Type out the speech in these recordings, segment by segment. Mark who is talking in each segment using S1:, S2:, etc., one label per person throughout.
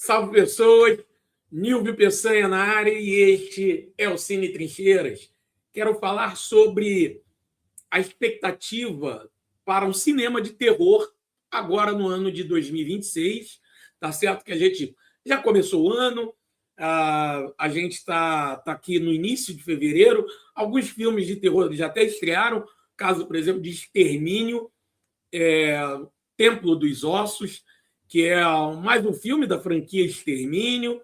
S1: Salve, pessoas! Nilvio Peçanha na área e este é o Cine Trincheiras. Quero falar sobre a expectativa para um cinema de terror agora no ano de 2026. Tá certo que a gente já começou o ano, a gente está aqui no início de fevereiro. Alguns filmes de terror já até estrearam, caso, por exemplo, de Extermínio, Templo dos Ossos, que é mais um filme da franquia Extermínio.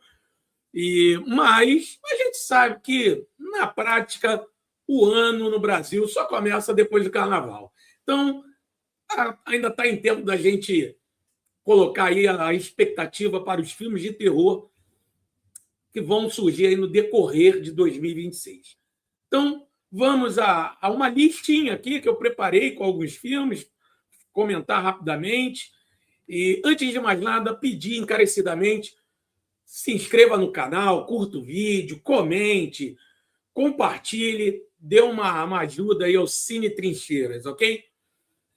S1: Mas a gente sabe que, na prática, o ano no Brasil só começa depois do Carnaval. Então, ainda está em tempo da gente colocar aí a expectativa para os filmes de terror que vão surgir aí no decorrer de 2026. Então, vamos a uma listinha aqui que eu preparei com alguns filmes, comentar rapidamente. E, antes de mais nada, pedir encarecidamente: se inscreva no canal, curta o vídeo, comente, compartilhe, dê uma ajuda aí ao Cine Trincheiras, ok?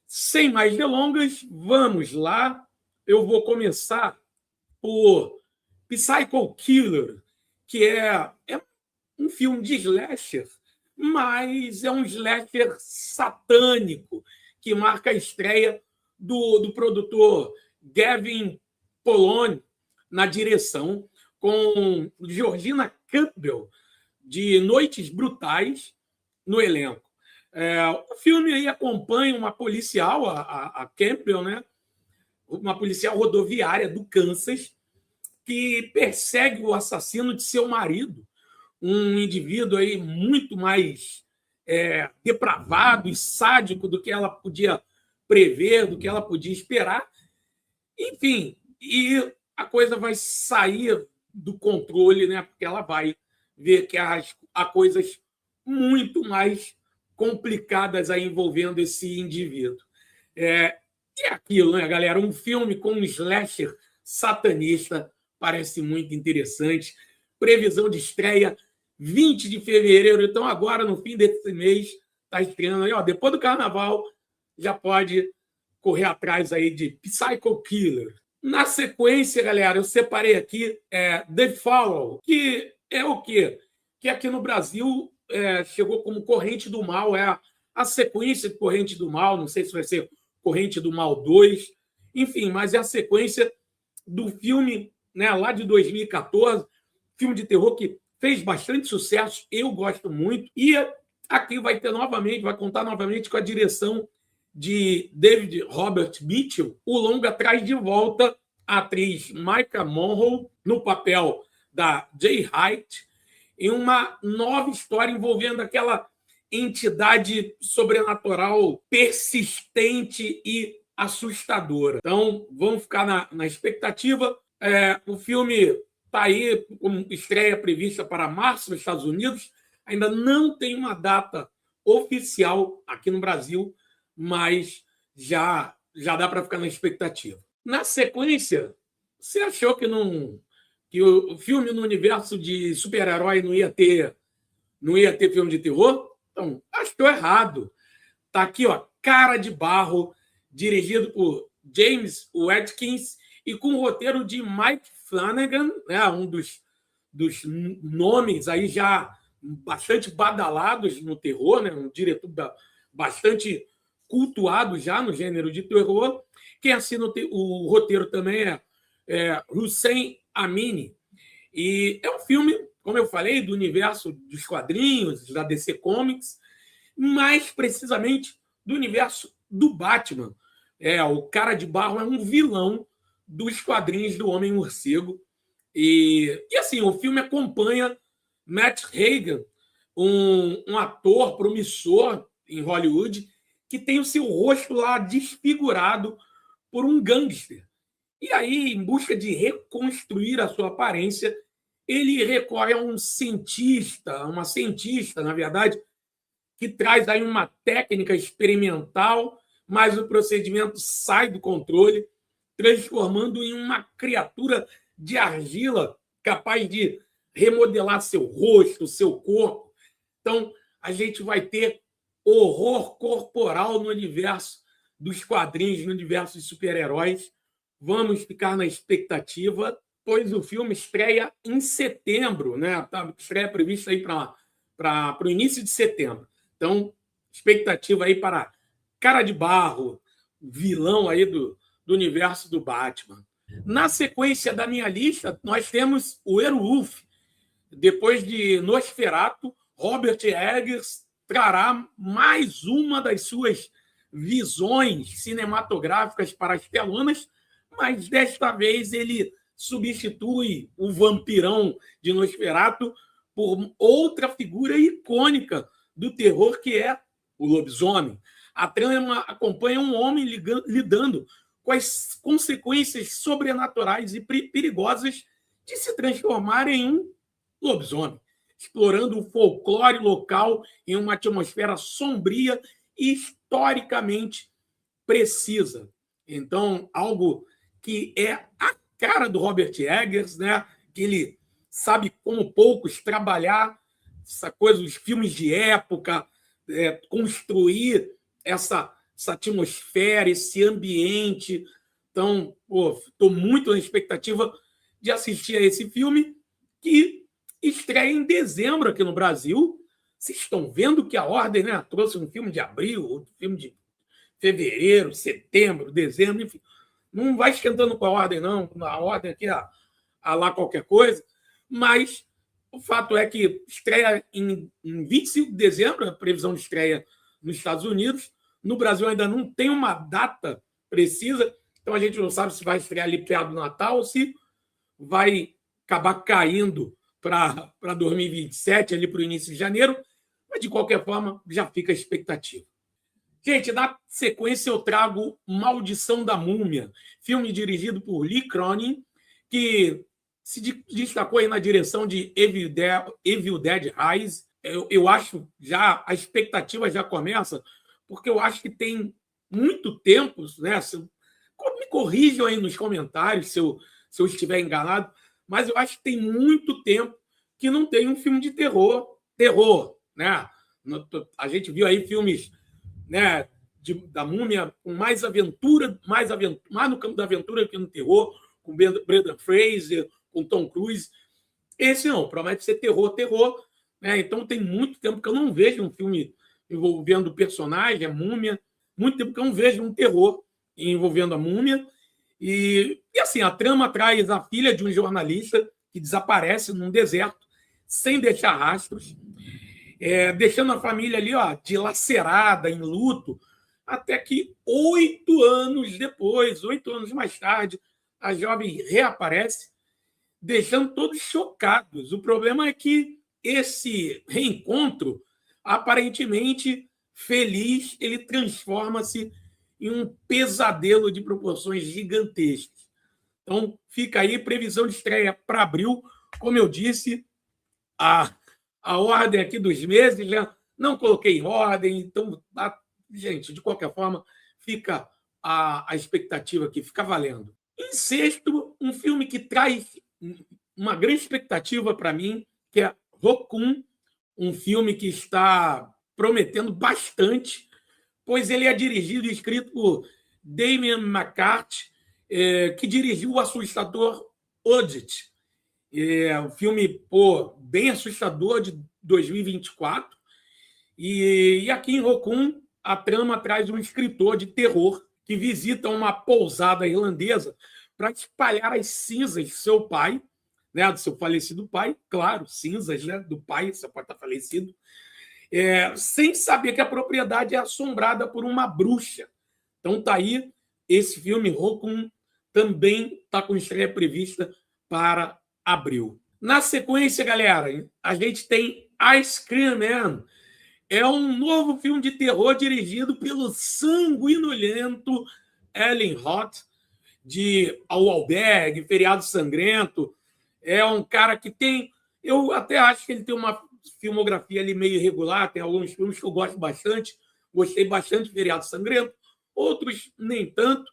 S1: Sem mais delongas, vamos lá. Eu vou começar por Psycho Killer, que é um filme de slasher, mas é um slasher satânico, que marca a estreia do produtor Gavin Poloni na direção, com Georgina Campbell, de Noites Brutais, no elenco. O filme aí acompanha uma policial, a Campbell, né? Uma policial rodoviária do Kansas, que persegue o assassino de seu marido, um indivíduo aí muito mais depravado e sádico do que ela podia prever, do que ela podia esperar. Enfim, e a coisa vai sair do controle, né? Porque ela vai ver que há coisas muito mais complicadas aí envolvendo esse indivíduo. É aquilo, né, galera? Um filme com um slasher satanista parece muito interessante. Previsão de estreia 20 de fevereiro. Então, agora, no fim desse mês, está estreando aí, ó, depois do Carnaval, já pode correr atrás aí de Psycho Killer. Na sequência, galera, eu separei aqui The Follow, que é o quê? Que aqui no Brasil chegou como Corrente do Mal, a sequência de Corrente do Mal, não sei se vai ser Corrente do Mal 2, enfim, mas é a sequência do filme, né, lá de 2014, filme de terror que fez bastante sucesso, eu gosto muito, e aqui vai contar novamente com a direção de David Robert Mitchell. O longa traz de volta a atriz Maika Monroe no papel da Jay Height, em uma nova história envolvendo aquela entidade sobrenatural persistente e assustadora. Então, vamos ficar na expectativa. O filme está aí com estreia prevista para março nos Estados Unidos. Ainda não tem uma data oficial aqui no Brasil, mas já dá para ficar na expectativa. Na sequência, você achou que o filme no universo de super-herói não ia ter filme de terror? Então, achou errado. Está aqui, ó, Cara de Barro, dirigido por James Watkins e com o roteiro de Mike Flanagan, né, um dos nomes aí já bastante badalados no terror, né, um diretor bastante cultuado já no gênero de terror. Quem assina o roteiro também é Hussein Amini. E é um filme, como eu falei, do universo dos quadrinhos, da DC Comics, mais precisamente do universo do Batman. O Cara de Barro é um vilão dos quadrinhos do Homem-Morcego. E assim, o filme acompanha Matt Hagen, um ator promissor em Hollywood, que tem o seu rosto lá desfigurado por um gangster. E aí, em busca de reconstruir a sua aparência, ele recorre a uma cientista, na verdade, que traz aí uma técnica experimental, mas o procedimento sai do controle, transformando em uma criatura de argila capaz de remodelar seu rosto, seu corpo. Então, a gente vai ter horror corporal no universo dos quadrinhos, no universo de super-heróis. Vamos ficar na expectativa. pois o filme estreia em setembro, né? Tá, estreia prevista aí para o início de setembro. Então, expectativa aí para Cara de Barro, vilão aí do universo do Batman. Na sequência da minha lista, nós temos o Werewolf. Depois de Nosferatu, Robert Eggers trará mais uma das suas visões cinematográficas para as telonas, mas desta vez ele substitui o vampirão de Nosferatu por outra figura icônica do terror, que é o lobisomem. A trama acompanha um homem lidando com as consequências sobrenaturais e perigosas de se transformar em um lobisomem, explorando o folclore local em uma atmosfera sombria e historicamente precisa. Então, algo que é a cara do Robert Eggers, né? Que ele sabe como poucos trabalhar essa coisa, os filmes de época, construir essa atmosfera, esse ambiente. Então, estou muito na expectativa de assistir a esse filme, que estreia em dezembro aqui no Brasil. Vocês estão vendo que a Ordem, né, trouxe um filme de abril, outro filme de fevereiro, setembro, dezembro, enfim. Não vai esquentando com a Ordem, não. A Ordem aqui a lá qualquer coisa. Mas o fato é que estreia em 25 de dezembro, a previsão de estreia nos Estados Unidos. No Brasil ainda não tem uma data precisa, então a gente não sabe se vai estrear ali perto do Natal ou se vai acabar caindo para 2027, ali para o início de janeiro, mas de qualquer forma já fica a expectativa. Gente, na sequência eu trago Maldição da Múmia, filme dirigido por Lee Cronin, que se destacou aí na direção de Evil Dead Rise. Eu acho já, a expectativa já começa, porque eu acho que tem muito tempo, né? Me corrijam aí nos comentários se eu estiver enganado, mas eu acho que tem muito tempo que não tem um filme de terror, né? A gente viu aí filmes, né, da Múmia com mais aventura, mais no campo da aventura que no terror, com Brendan Fraser, com Tom Cruise. Esse não, promete ser terror, né? Então tem muito tempo que eu não vejo um filme envolvendo o personagem, a múmia, muito tempo que eu não vejo um terror envolvendo a múmia. E assim, a trama traz a filha de um jornalista que desaparece num deserto sem deixar rastros, deixando a família ali, dilacerada, em luto, até que 8 anos depois, 8 anos mais tarde, a jovem reaparece, deixando todos chocados. O problema é que esse reencontro, aparentemente feliz, ele transforma-se em um pesadelo de proporções gigantescas. Então, fica aí, previsão de estreia para abril. Como eu disse, a ordem aqui dos meses, né? Não coloquei em ordem, então, gente, de qualquer forma, fica a expectativa aqui, fica valendo. Em sexto, um filme que traz uma grande expectativa para mim, que é Raccoon, um filme que está prometendo bastante, pois ele é dirigido e escrito por Damien McCarthy, que dirigiu o assustador Audit. Um filme bem assustador, de 2024. E aqui em Raccoon, a trama traz um escritor de terror que visita uma pousada irlandesa para espalhar as cinzas de seu pai, né, do seu falecido pai, claro, cinzas, né, do pai, seu pai está falecido, sem saber que a propriedade é assombrada por uma bruxa. Então tá aí, esse filme Raccoon também está com estreia prevista para abril. Na sequência, galera, a gente tem Ice Cream Man. É um novo filme de terror dirigido pelo sanguinolento Alan Roth, de Ao Albergue, Feriado Sangrento. É um cara que tem... Eu até acho que ele tem uma filmografia ali meio irregular, tem alguns filmes que eu gosto bastante, gostei bastante de Feriado Sangrento, outros nem tanto,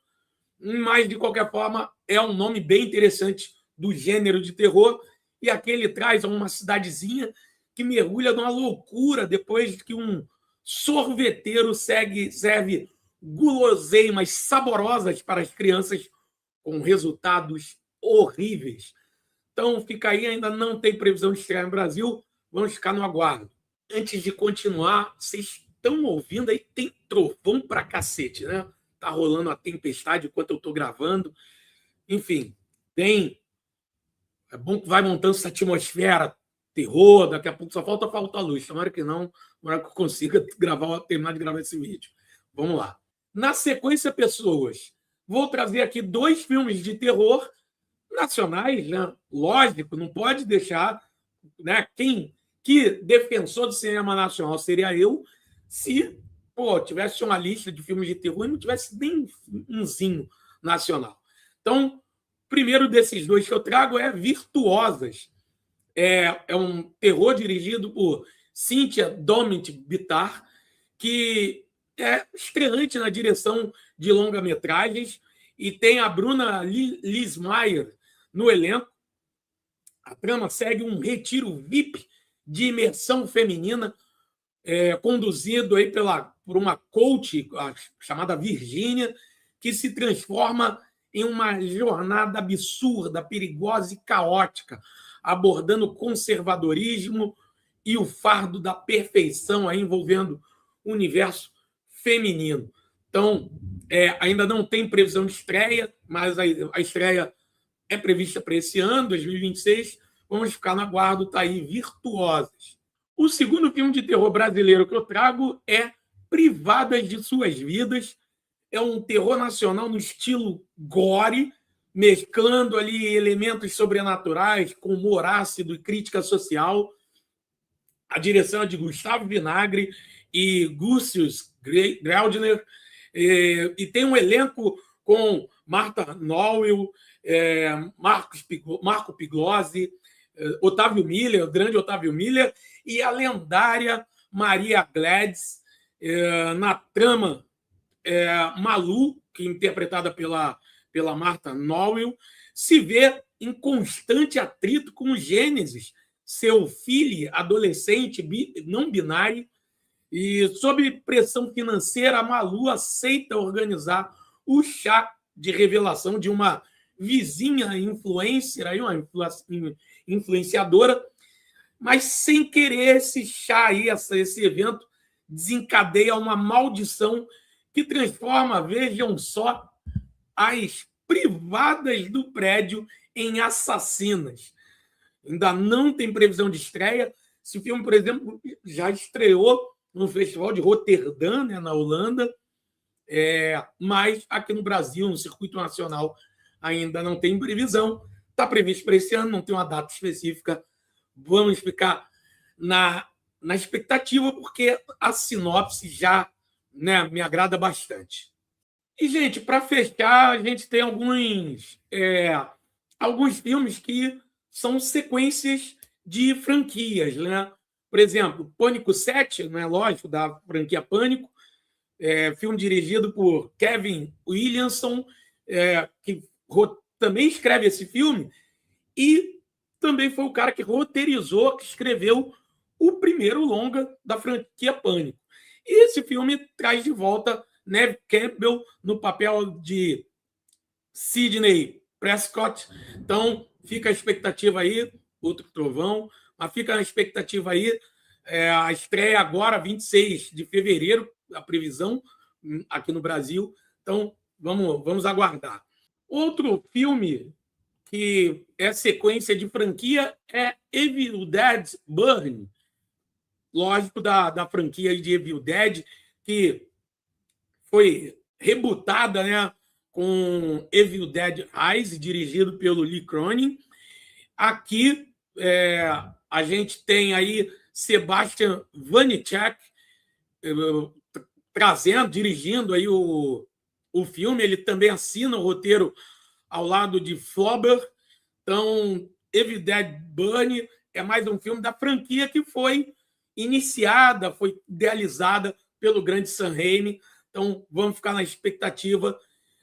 S1: mas, de qualquer forma, é um nome bem interessante do gênero de terror, e aqui ele traz uma cidadezinha que mergulha numa loucura depois que um sorveteiro serve guloseimas saborosas para as crianças com resultados horríveis. Então, fica aí, ainda não tem previsão de estrear no Brasil, vamos ficar no aguardo. Antes de continuar, vocês estão ouvindo aí, tem trovão pra cacete, né? Tá rolando a tempestade enquanto eu tô gravando. Enfim, tem. É bom que vai montando essa atmosfera, terror, daqui a pouco só falta a luz. Tomara que não, tomara que eu consiga terminar de gravar esse vídeo. Vamos lá. Na sequência, pessoas, vou trazer aqui 2 filmes de terror nacionais, né? Lógico, não pode deixar, né? Que defensor do cinema nacional seria eu se tivesse uma lista de filmes de terror e não tivesse nem umzinho nacional. Então, o primeiro desses 2 que eu trago é Virtuosas. É um terror dirigido por Cynthia Domint Bitar, que é estreante na direção de longa-metragens, e tem a Bruna Lismayer no elenco. A trama segue um retiro VIP de imersão feminina, conduzido aí por uma coach chamada Virgínia, que se transforma em uma jornada absurda, perigosa e caótica, abordando conservadorismo e o fardo da perfeição, aí envolvendo o universo feminino. Então, ainda não tem previsão de estreia, mas a estreia é prevista para esse ano, 2026. Vamos ficar no aguardo, tá aí, Virtuosas. O segundo filme de terror brasileiro que eu trago é Privadas de Suas Vidas. É um terror nacional no estilo gore, mesclando ali elementos sobrenaturais com humor ácido e crítica social. A direção é de Gustavo Vinagre e Gúcius Graudner, e tem um elenco com Marta Nowell, Marco Piglozzi, Otávio Miller, o grande Otávio Miller, e a lendária Maria Gladys. Na trama, Malu, que é interpretada pela Marta Nowell, se vê em constante atrito com Gênesis, seu filho adolescente não binário, e sob pressão financeira, a Malu aceita organizar o chá de revelação de uma vizinha influencer, uma influenciadora, mas sem querer esse chá aí, esse evento desencadeia uma maldição que transforma, vejam só, as privadas do prédio em assassinas. Ainda não tem previsão de estreia. Esse filme, por exemplo, já estreou no Festival de Roterdã, né, na Holanda, mas aqui no Brasil, no circuito nacional, ainda não tem previsão. Está previsto para esse ano, não tem uma data específica. Vamos ficar na expectativa, porque a sinopse já, né, me agrada bastante. E, gente, para fechar, a gente tem alguns filmes que são sequências de franquias, né? Por exemplo, Pânico 7, né, lógico, da franquia Pânico, filme dirigido por Kevin Williamson, que também escreve esse filme, e também foi o cara que roteirizou, que escreveu o primeiro longa da franquia Pânico. E esse filme traz de volta Neve Campbell no papel de Sidney Prescott. Então, fica a expectativa aí, outro trovão, mas fica a expectativa aí, a estreia agora, 26 de fevereiro, a previsão aqui no Brasil. Então, vamos aguardar. Outro filme que é sequência de franquia é Evil Dead Burn, lógico, da franquia de Evil Dead, que foi rebootada, né, com Evil Dead Rise, dirigido pelo Lee Cronin. Aqui a gente tem aí Sebastian Vanecek dirigindo aí o filme. Ele também assina o roteiro ao lado de Flobber. Então, Evil Dead Burn é mais um filme da franquia que foi iniciada, foi idealizada pelo grande Sam Raimi. Então, vamos ficar na expectativa.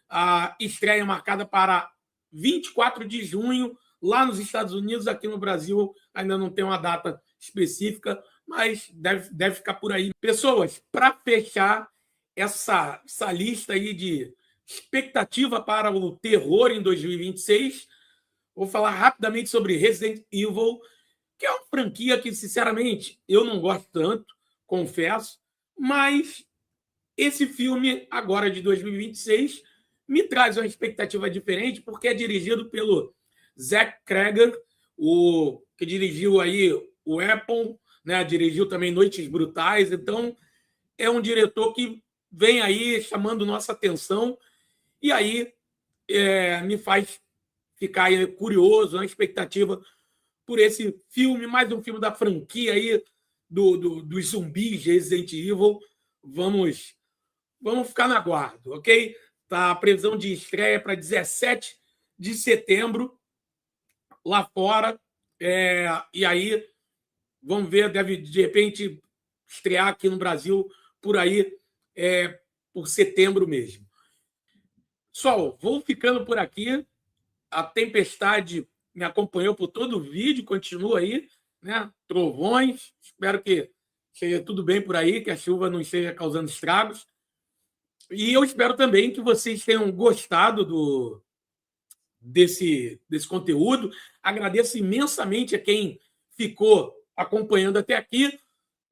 S1: A estreia marcada para 24 de junho, lá nos Estados Unidos. Aqui no Brasil ainda não tem uma data específica, mas deve ficar por aí. Pessoas, para fechar essa lista aí de expectativa para o terror em 2026, Vou falar rapidamente sobre Resident Evil, que é uma franquia que, sinceramente, eu não gosto tanto, confesso, mas esse filme, agora de 2026, me traz uma expectativa diferente, porque é dirigido pelo Zack Cregger, o que dirigiu aí o Apple, né? Dirigiu também Noites Brutais, então é um diretor que vem aí chamando nossa atenção, e aí me faz ficar curioso, na expectativa por esse filme, mais um filme da franquia aí dos zumbis de Resident Evil. Vamos ficar na guarda, ok? Tá a previsão de estreia para 17 de setembro lá fora. E aí, vamos ver, deve de repente estrear aqui no Brasil por aí, por setembro mesmo. Pessoal, vou ficando por aqui. A tempestade me acompanhou por todo o vídeo, continua aí, né? Trovões. Espero que seja tudo bem por aí, que a chuva não esteja causando estragos. E eu espero também que vocês tenham gostado desse conteúdo. Agradeço imensamente a quem ficou acompanhando até aqui.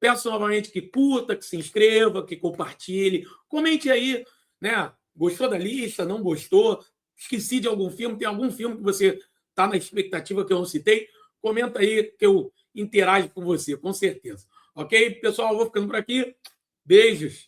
S1: Peço novamente que curta, que se inscreva, que compartilhe. Comente aí, né? Gostou da lista? Não gostou? Esqueci de algum filme? Tem algum filme que você está na expectativa que eu não citei? Comenta aí que eu interajo com você, com certeza. Ok? Pessoal, eu vou ficando por aqui. Beijos.